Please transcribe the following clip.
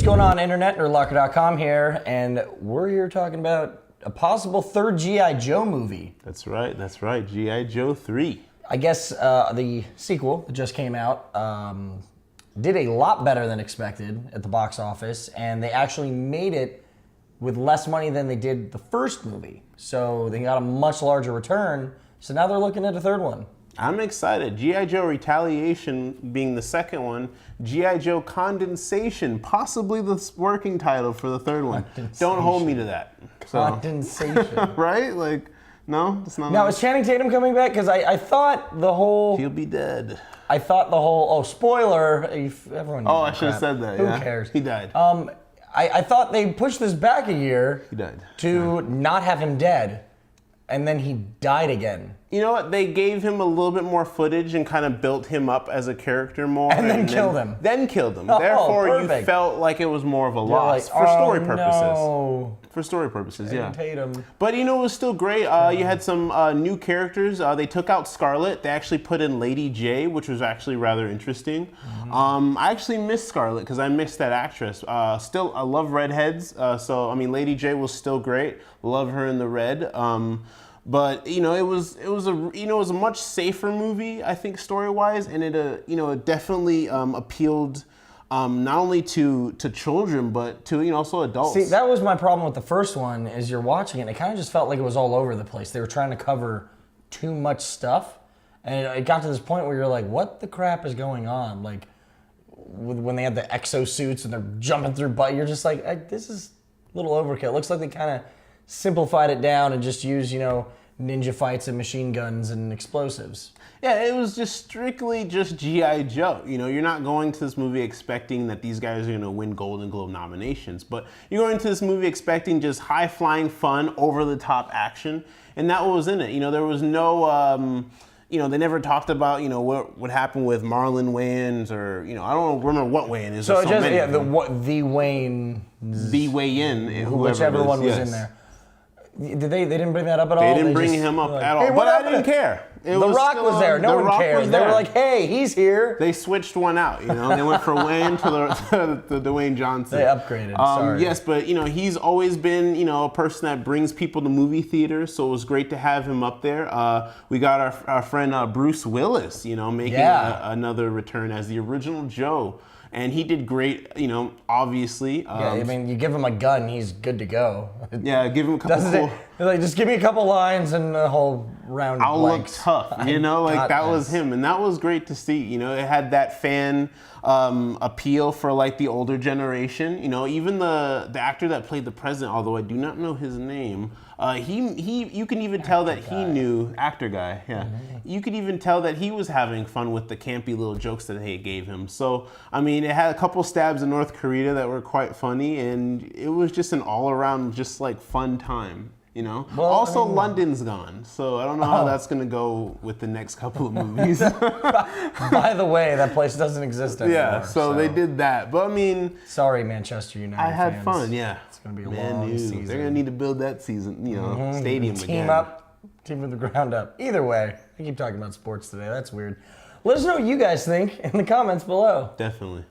going on, Internet? nerdlocker.com here, and we're here talking about a possible third G.I. Joe movie. That's right. G.I. Joe 3. I guess the sequel that just came out did a lot better than expected at the box office, and they actually made it with less money than they did the first movie. So they got a much larger return, so now they're looking at a third one. I'm excited. G.I. Joe Retaliation being the second one. G.I. Joe Condensation, possibly the working title for the third one. Don't hold me to that. Condensation. Right? Like, no? It's not. Now, is Channing Tatum coming back? Because I thought the whole... He'll be dead. I thought the whole... Oh, spoiler. Everyone knows I should have said that. Who cares? He died. I thought they pushed this back a year. He died. To not have him dead. And then he died again. You know what? They gave him a little bit more footage and kind of built him up as a character more. And then killed him. Then killed him. Oh, Therefore, perfect. you felt like it was more of a loss. Like, For story purposes. No. For story purposes, yeah. Tatum. But you know, it was still great. You had some new characters. They took out Scarlet. They actually put in Lady J, which was actually rather interesting. I actually missed Scarlet because I missed that actress. Still, I love redheads. So, I mean, Lady J was still great. Love her in the red. But you know, it was a much safer movie, I think, story-wise, and it definitely appealed not only to children but to also adults. See, that was my problem with the first one. Is you're watching it, and it kind of just felt like it was all over the place. They were trying to cover too much stuff, and it got to this point where you're like, "What the crap is going on?" Like when they had the exosuits and they're jumping through, but you're just like, "This is a little overkill." It looks like they kind of simplified it down and just used, ninja fights and machine guns and explosives. Yeah, it was just strictly just G.I. Joe. You're not going to this movie expecting that these guys are going to win Golden Globe nominations, but you're going to this movie expecting just high-flying fun, over-the-top action, and that was in it. There was no... they never talked about, what happened with Marlon Wayans or, I don't remember what Wayans is. So just, the Wayne... The Wayne, whichever one was in there. They didn't bring that up at all? They didn't bring him up at all, but I didn't care. The Rock was there. No one cared. They were like, hey, he's here. They switched one out, They went from Wayne to Dwayne Johnson. They upgraded, sorry. Yes, but, he's always been, a person that brings people to movie theaters, so it was great to have him up there. We got our friend Bruce Willis, making another return as the original Joe. And he did great, obviously. You give him a gun, he's good to go. Yeah, give him a couple just give me a couple lines and the whole round I'll blanks. look tough, that was him. And that was great to see, it had that fan appeal for the older generation. Even the actor that played the president, although I do not know his name, you can even tell that he knew, actor guy, yeah. You could even tell that he was having fun with the campy little jokes that they gave him. So, it had a couple stabs in North Korea that were quite funny, and it was just an all-around just fun time. Well, also, London's gone, so I don't know how that's going to go with the next couple of movies. By the way, that place doesn't exist anymore. Yeah, so they did that. But sorry, Manchester United I had fans. fun, yeah. It's going to be a long season. They're going to need to build that season, stadium again. Team from the ground up. Either way, I keep talking about sports today. That's weird. Let us know what you guys think in the comments below. Definitely.